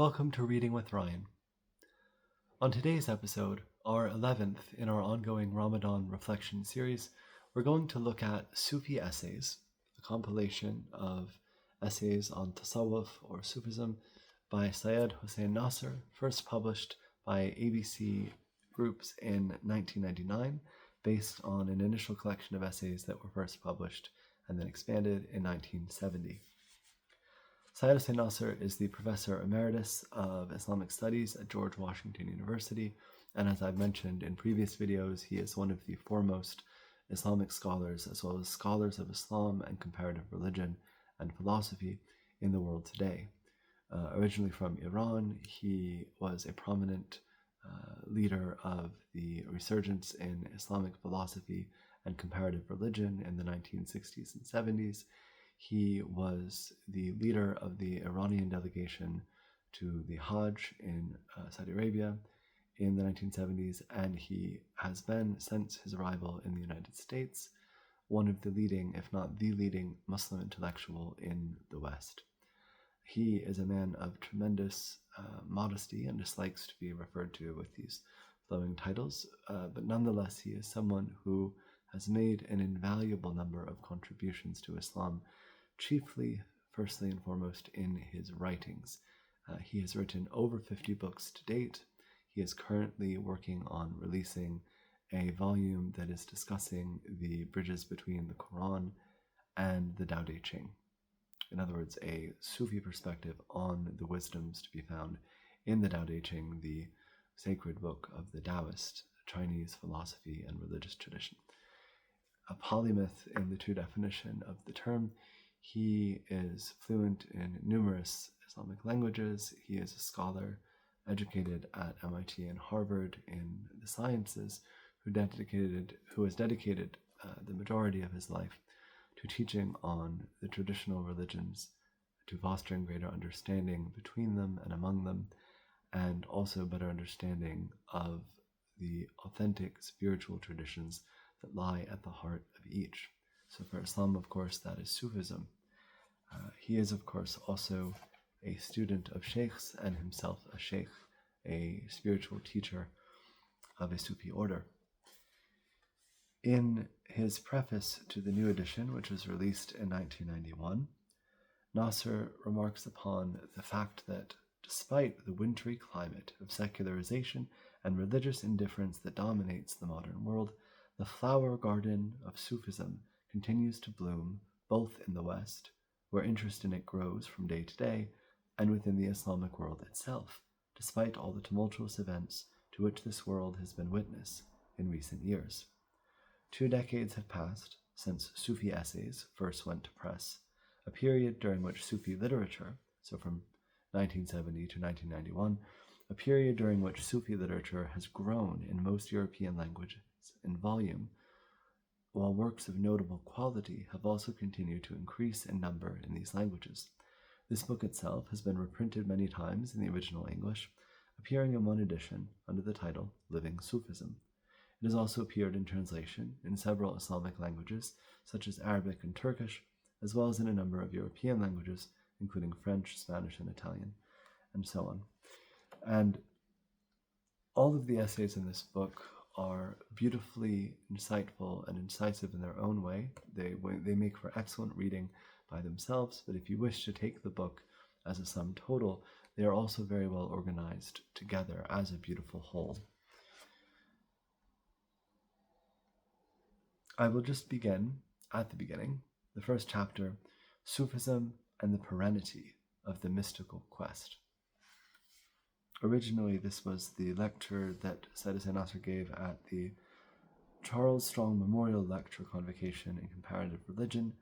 Welcome to Reading with Ryan. On today's episode, our 11th in our ongoing Ramadan Reflections series, we're going to look at Sufi Essays, a compilation of essays on Tasawwuf or Sufism by Seyyed Hossein Nasr, first published by ABC Groups in 1999, based on an initial collection of essays that were first published and then expanded in 1970. Seyyed Hossein Nasr is the Professor Emeritus of Islamic Studies at George Washington University, and as I've mentioned in previous videos, he is one of the foremost Islamic scholars, as well as scholars of Islam and comparative religion and philosophy in the world today. Originally from Iran, he was a prominent leader of the resurgence in Islamic philosophy and comparative religion in the 1960s and 70s. He was the leader of the Iranian delegation to the Hajj in Saudi Arabia in the 1970s, and he has been, since his arrival in the United States, one of the leading, if not the leading, Muslim intellectual in the West. He is a man of tremendous modesty and dislikes to be referred to with these flowing titles, but nonetheless he is someone who has made an invaluable number of contributions to Islam, chiefly, firstly and foremost, in his writings. He has written over 50 books to date. He is currently working on releasing a volume that is discussing the bridges between the Quran and the Tao Te Ching. In other words, a Sufi perspective on the wisdoms to be found in the Tao Te Ching, the sacred book of the Taoist Chinese philosophy and religious tradition. A polymath in the true definition of the term, he is fluent in numerous Islamic languages. He is a scholar educated at MIT and Harvard in the sciences, who has dedicated the majority of his life to teaching on the traditional religions, to fostering greater understanding between them and among them, and also better understanding of the authentic spiritual traditions that lie at the heart of each. So for Islam, of course, that is Sufism. He is, of course, also a student of sheikhs and himself a sheikh, a spiritual teacher of a Sufi order. In his preface to the new edition, which was released in 1991, Nasr remarks upon the fact that despite the wintry climate of secularization and religious indifference that dominates the modern world, the flower garden of Sufism continues to bloom both in the West, where interest in it grows from day to day, and within the Islamic world itself, despite all the tumultuous events to which this world has been witness in recent years. 2 decades have passed since Sufi Essays first went to press, a period during which Sufi literature, so from 1970 to 1991, a period during which Sufi literature has grown in most European languages in volume, while works of notable quality have also continued to increase in number in these languages. This book itself has been reprinted many times in the original English, appearing in one edition under the title Living Sufism. It has also appeared in translation in several Islamic languages, such as Arabic and Turkish, as well as in a number of European languages, including French, Spanish, and Italian, and so on. And all of the essays in this book are beautifully insightful and incisive in their own way. They make for excellent reading by themselves, but if you wish to take the book as a sum total, they are also very well organized together as a beautiful whole. I will just begin at the beginning, the first chapter, Sufism and the Perenity of the Mystical Quest. Originally, this was the lecture that Seyyed Hossein Nasr gave at the Charles Strong Memorial Lecture Convocation in Comparative Religion,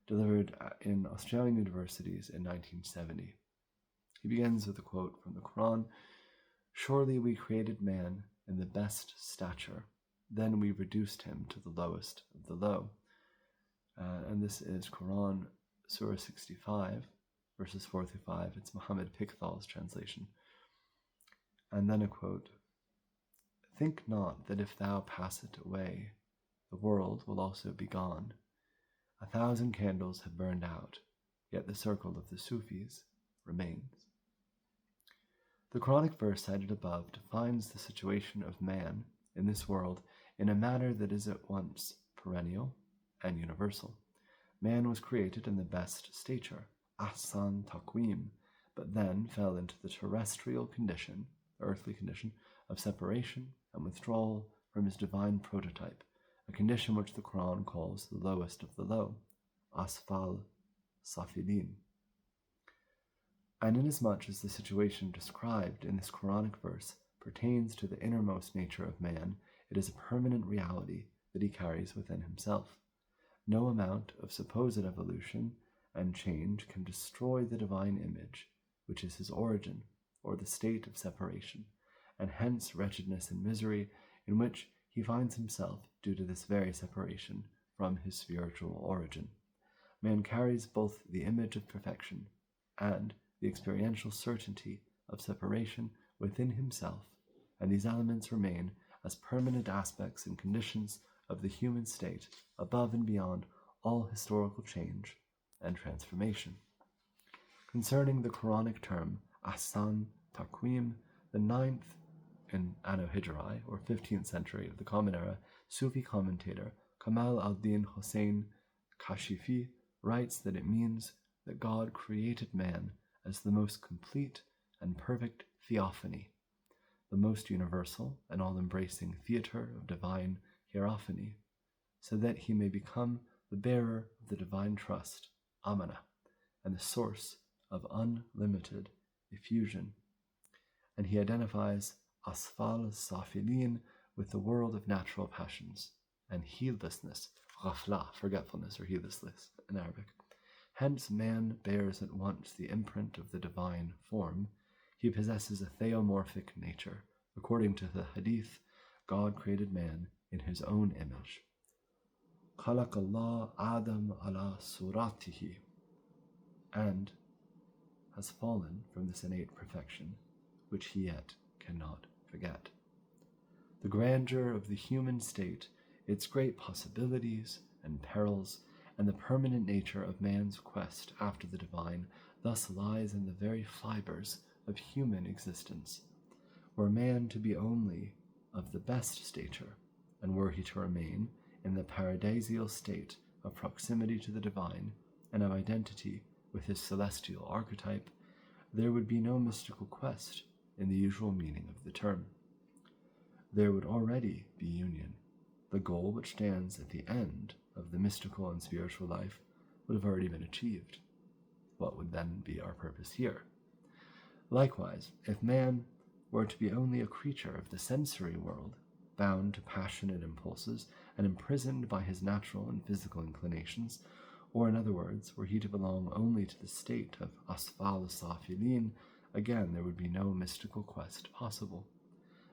delivered in Australian universities in 1970. He begins with a quote from the Quran, "Surely we created man in the best stature, then we reduced him to the lowest of the low." And this is Quran, Surah 65, verses 4 through 5. It's Muhammad Pickthall's translation. And then a quote, "Think not that if thou pass it away, the world will also be gone. 1,000 candles have burned out, yet the circle of the Sufis remains." The Quranic verse cited above defines the situation of man in this world in a manner that is at once perennial and universal. Man was created in the best stature, ahsan taqweem, but then fell into the terrestrial condition, earthly condition, of separation and withdrawal from his divine prototype, a condition which the Quran calls the lowest of the low, asfal safilin. And inasmuch as the situation described in this Quranic verse pertains to the innermost nature of man, it is a permanent reality that he carries within himself. No amount of supposed evolution and change can destroy the divine image, which is his origin, or the state of separation, and hence wretchedness and misery in which he finds himself due to this very separation from his spiritual origin. Man carries both the image of perfection and the experiential certainty of separation within himself, and these elements remain as permanent aspects and conditions of the human state above and beyond all historical change and transformation. Concerning the Quranic term ahsan taqweem, the 9th in Anno Hijri, or 15th century of the Common Era, Sufi commentator Kamal al-Din Hossein Kashifi writes that it means that God created man as the most complete and perfect theophany, the most universal and all-embracing theater of divine hierophany, so that he may become the bearer of the divine trust, amana, and the source of unlimited effusion. And he identifies asfal safilin with the world of natural passions, and heedlessness, ghafla, forgetfulness or heedlessness in Arabic. Hence man bears at once the imprint of the divine form. He possesses a theomorphic nature. According to the Hadith, God created man in his own image. خلق الله Adam ala suratihi, and has fallen from this innate perfection, which he yet cannot forget. The grandeur of the human state, its great possibilities and perils, and the permanent nature of man's quest after the divine thus lies in the very fibers of human existence. Were man to be only of the best stature, and were he to remain in the paradisial state of proximity to the divine and of identity with his celestial archetype, there would be no mystical quest in the usual meaning of the term. There would already be union. The goal which stands at the end of the mystical and spiritual life would have already been achieved. What would then be our purpose here? Likewise, if man were to be only a creature of the sensory world, bound to passionate impulses and imprisoned by his natural and physical inclinations, or in other words, were he to belong only to the state of asfal safilin, again there would be no mystical quest possible.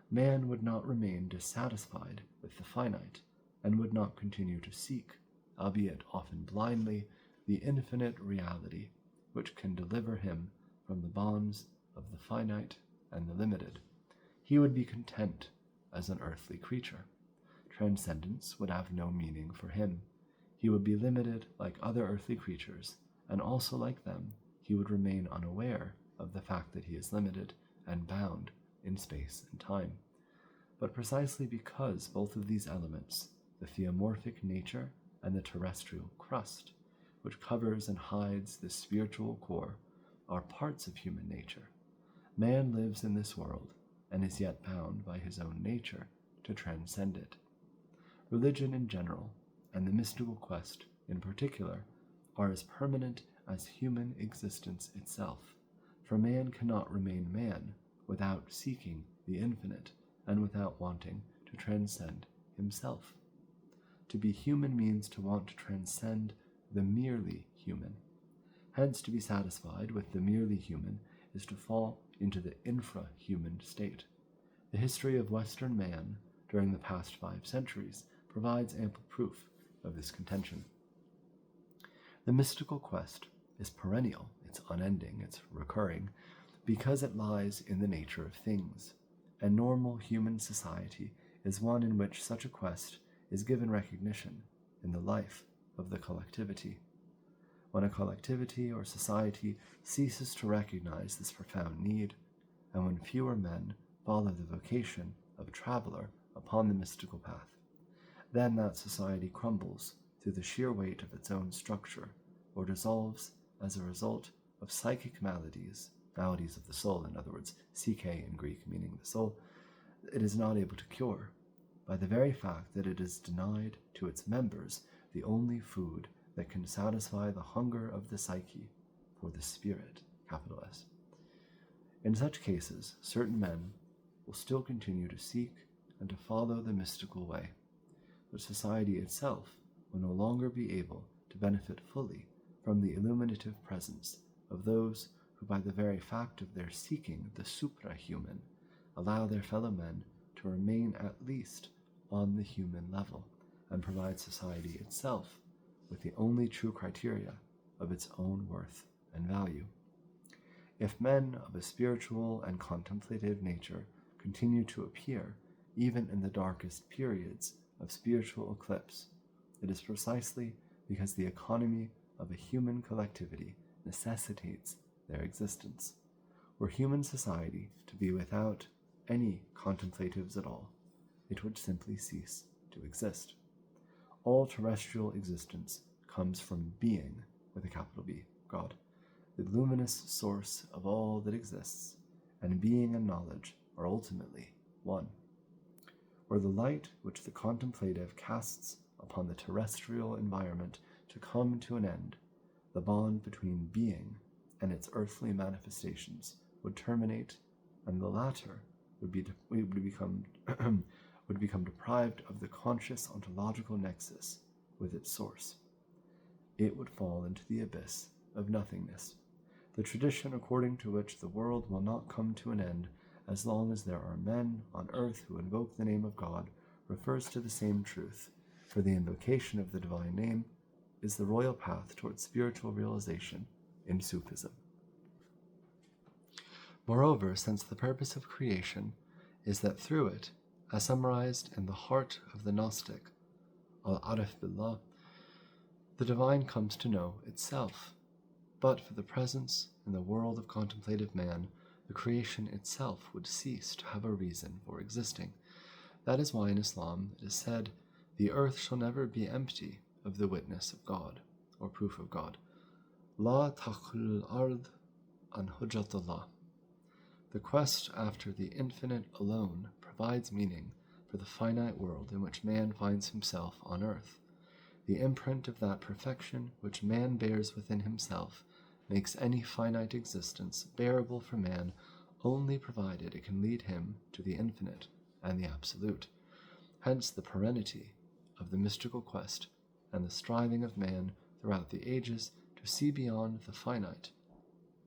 Man would not remain dissatisfied with the finite, and would not continue to seek, albeit often blindly, the infinite reality which can deliver him from the bonds of the finite and the limited. He would be content as an earthly creature. Transcendence would have no meaning for him. He would be limited like other earthly creatures, and also like them, he would remain unaware of the fact that he is limited and bound in space and time. But precisely because both of these elements, the theomorphic nature and the terrestrial crust, which covers and hides the spiritual core, are parts of human nature, man lives in this world and is yet bound by his own nature to transcend it. Religion in general, and the mystical quest in particular, are as permanent as human existence itself, for man cannot remain man without seeking the infinite and without wanting to transcend himself. To be human means to want to transcend the merely human. Hence, to be satisfied with the merely human is to fall into the infra-human state. The history of Western man during the past 5 centuries provides ample proof of this contention. The mystical quest is perennial, it's unending, it's recurring, because it lies in the nature of things, and normal human society is one in which such a quest is given recognition in the life of the collectivity. When a collectivity or society ceases to recognize this profound need, and when fewer men follow the vocation of traveler upon the mystical path. Then that society crumbles through the sheer weight of its own structure, or dissolves as a result of psychic maladies of the soul, in other words, psyche in Greek meaning the soul, it is not able to cure, by the very fact that it is denied to its members the only food that can satisfy the hunger of the psyche for the spirit, capital S. In such cases, certain men will still continue to seek and to follow the mystical way, but society itself will no longer be able to benefit fully from the illuminative presence of those who, by the very fact of their seeking the suprahuman, allow their fellow men to remain at least on the human level, and provide society itself with the only true criteria of its own worth and value. If men of a spiritual and contemplative nature continue to appear even in the darkest periods of spiritual eclipse, it is precisely because the economy of a human collectivity necessitates their existence. Were human society to be without any contemplatives at all, it would simply cease to exist. All terrestrial existence comes from being, with a capital B, God, the luminous source of all that exists, and being and knowledge are ultimately one. Were the light which the contemplative casts upon the terrestrial environment to come to an end, the bond between being and its earthly manifestations would terminate, and the latter would become deprived of the conscious ontological nexus with its source. It would fall into the abyss of nothingness. The tradition according to which the world will not come to an end as long as there are men on earth who invoke the name of God refers to the same truth, for the invocation of the divine name is the royal path towards spiritual realization in Sufism. Moreover, since the purpose of creation is that through it, as summarized in the heart of the Gnostic, Al-Arif Billah, the divine comes to know itself. But for the presence in the world of contemplative man, the creation itself would cease to have a reason for existing. That is why in Islam it is said, the earth shall never be empty of the witness of God, or proof of God. La taqul ard an hujjatullah. The quest after the infinite alone provides meaning for the finite world in which man finds himself on earth. The imprint of that perfection which man bears within himself makes any finite existence bearable for man only provided it can lead him to the infinite and the absolute. Hence the perennity of the mystical quest and the striving of man throughout the ages to see beyond the finite,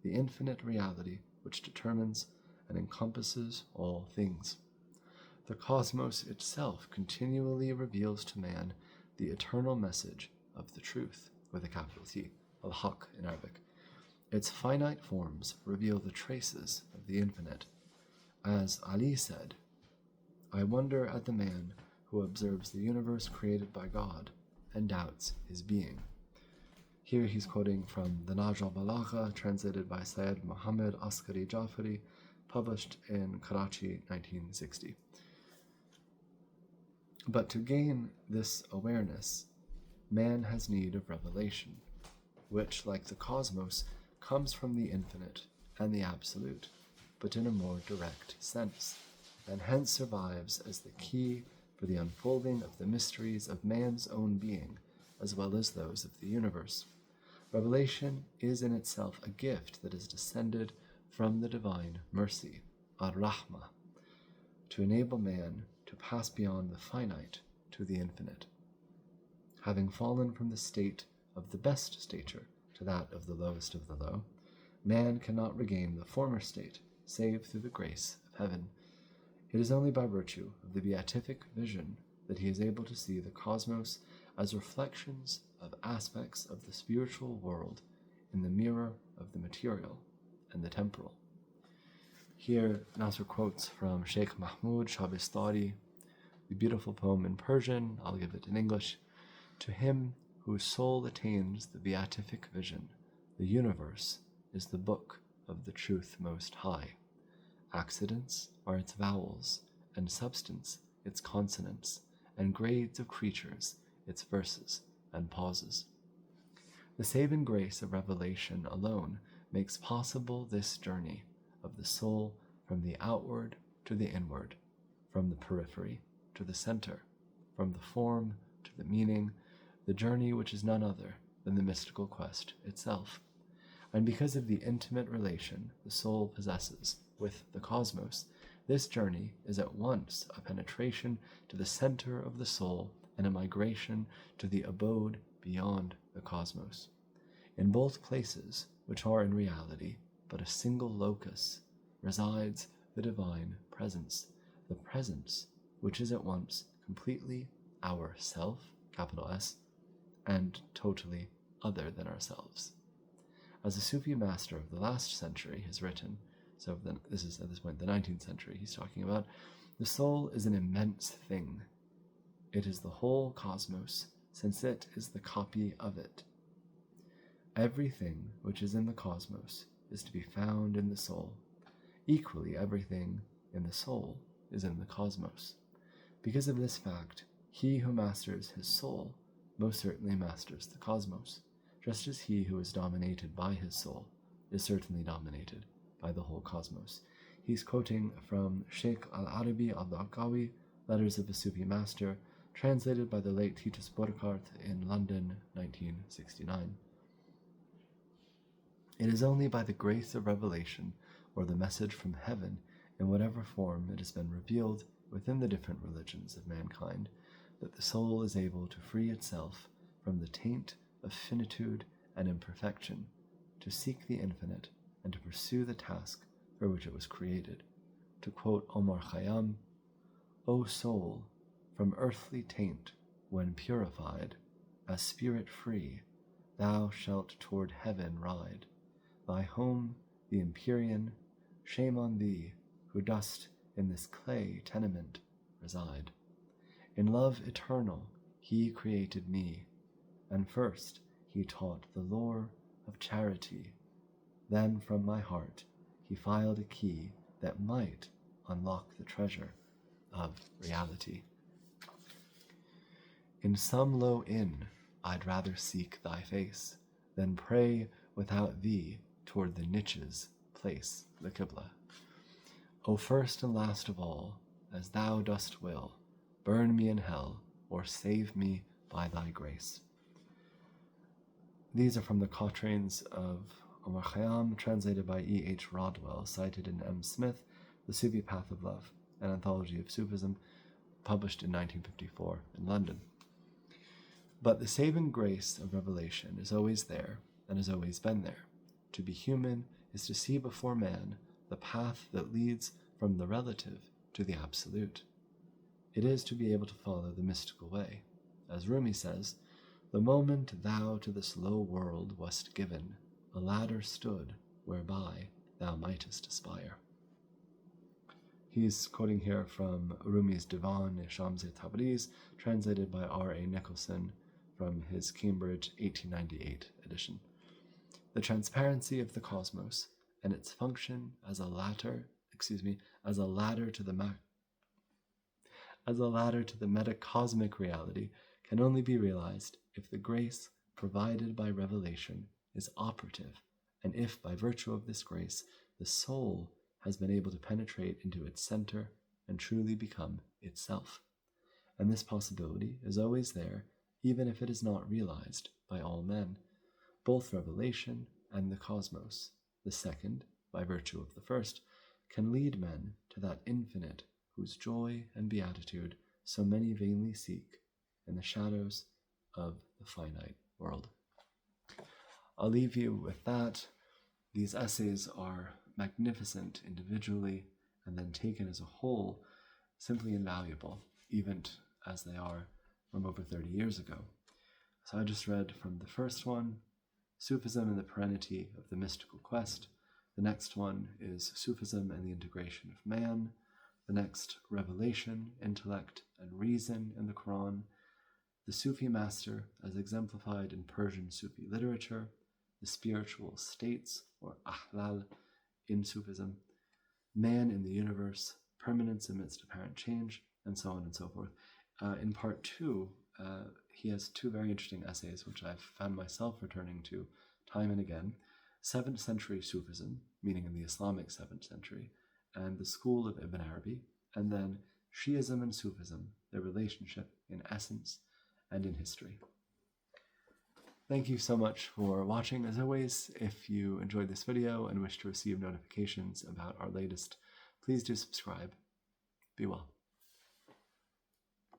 the infinite reality which determines and encompasses all things. The cosmos itself continually reveals to man the eternal message of the truth, with a capital T, al-Haq in Arabic. Its finite forms reveal the traces of the infinite. As Ali said, I wonder at the man who observes the universe created by God and doubts his being. Here he's quoting from the Nahj al-Balagha, translated by Syed Muhammad Askari Jafari, published in Karachi, 1960. But to gain this awareness, man has need of revelation, which, like the cosmos, comes from the infinite and the absolute, but in a more direct sense, and hence survives as the key for the unfolding of the mysteries of man's own being, as well as those of the universe. Revelation is in itself a gift that is descended from the divine mercy, ar-Rahmah, to enable man to pass beyond the finite to the infinite. Having fallen from the state of the best stature to that of the lowest of the low, man cannot regain the former state save through the grace of heaven. It is only by virtue of the beatific vision that he is able to see the cosmos as reflections of aspects of the spiritual world in the mirror of the material and the temporal. Here, Nasr quotes from Sheikh Mahmud Shabistari, the beautiful poem in Persian, I'll give it in English. To him whose soul attains the beatific vision, the universe is the book of the truth most high. Accidents are its vowels, and substance its consonants, and grades of creatures its verses and pauses. The saving grace of revelation alone makes possible this journey of the soul from the outward to the inward, from the periphery to the center, from the form to the meaning, the journey which is none other than the mystical quest itself. And because of the intimate relation the soul possesses with the cosmos, this journey is at once a penetration to the center of the soul and a migration to the abode beyond the cosmos. In both places, which are in reality but a single locus, resides the divine presence, the presence which is at once completely our self, capital S, and totally other than ourselves. As a Sufi master of the last century has written, so this is at this point the 19th century he's talking about, the soul is an immense thing. It is the whole cosmos, since it is the copy of it. Everything which is in the cosmos is to be found in the soul. Equally, everything in the soul is in the cosmos. Because of this fact, he who masters his soul most certainly masters the cosmos, just as he who is dominated by his soul is certainly dominated by the whole cosmos. He's quoting from Sheikh al-Arabi al-Daqawi, Letters of a Sufi Master, translated by the late Titus Burkhardt in London, 1969. It is only by the grace of revelation, or the message from heaven, in whatever form it has been revealed within the different religions of mankind, that the soul is able to free itself from the taint of finitude and imperfection, to seek the infinite, and to pursue the task for which it was created. To quote Omar Khayyam, "O soul, from earthly taint, when purified, as spirit free, thou shalt toward heaven ride. Thy home, the Empyrean, shame on thee, who dost in this clay tenement reside. In love eternal he created me, and first he taught the lore of charity. Then from my heart he filed a key that might unlock the treasure of reality. In some low inn I'd rather seek thy face than pray without thee toward the niches place, the Qibla. O first and last of all, as thou dost will, burn me in hell or save me by thy grace." These are from the quatrains of Omar Khayyam, translated by E.H. Rodwell, cited in M. Smith, The Sufi Path of Love, an anthology of Sufism, published in 1954 in London. But the saving grace of revelation is always there and has always been there. To be human is to see before man the path that leads from the relative to the absolute. It is to be able to follow the mystical way. As Rumi says, "The moment thou to this low world wast given, a ladder stood whereby thou mightest aspire." He's quoting here from Rumi's Divan-i-Shams-e Tabriz, translated by R.A. Nicholson from his Cambridge 1898 edition. The transparency of the cosmos and its function as a ladder to the metacosmic reality can only be realized if the grace provided by revelation is operative, and if by virtue of this grace the soul has been able to penetrate into its center and truly become itself. And this possibility is always there, even if it is not realized by all men. Both revelation and the cosmos, the second, by virtue of the first, can lead men to that infinite whose joy and beatitude so many vainly seek in the shadows of the finite world. I'll leave you with that. These essays are magnificent individually, and then taken as a whole, simply invaluable, even as they are from over 30 years ago. So I just read from the first one, Sufism and the Perennity of the Mystical Quest. The next one is Sufism and the Integration of Man. The next, Revelation, Intellect, and Reason in the Quran. The Sufi Master as exemplified in Persian Sufi literature. The spiritual states, or ahlal, in Sufism. Man in the Universe, Permanence Amidst Apparent Change, and so on and so forth. In part 2, he has 2 very interesting essays, which I've found myself returning to time and again. 7th century Sufism, meaning in the Islamic 7th century, and the school of Ibn Arabi, and then Shi'ism and Sufism, their relationship in essence and in history. Thank you so much for watching. As always, if you enjoyed this video and wish to receive notifications about our latest, please do subscribe. Be well.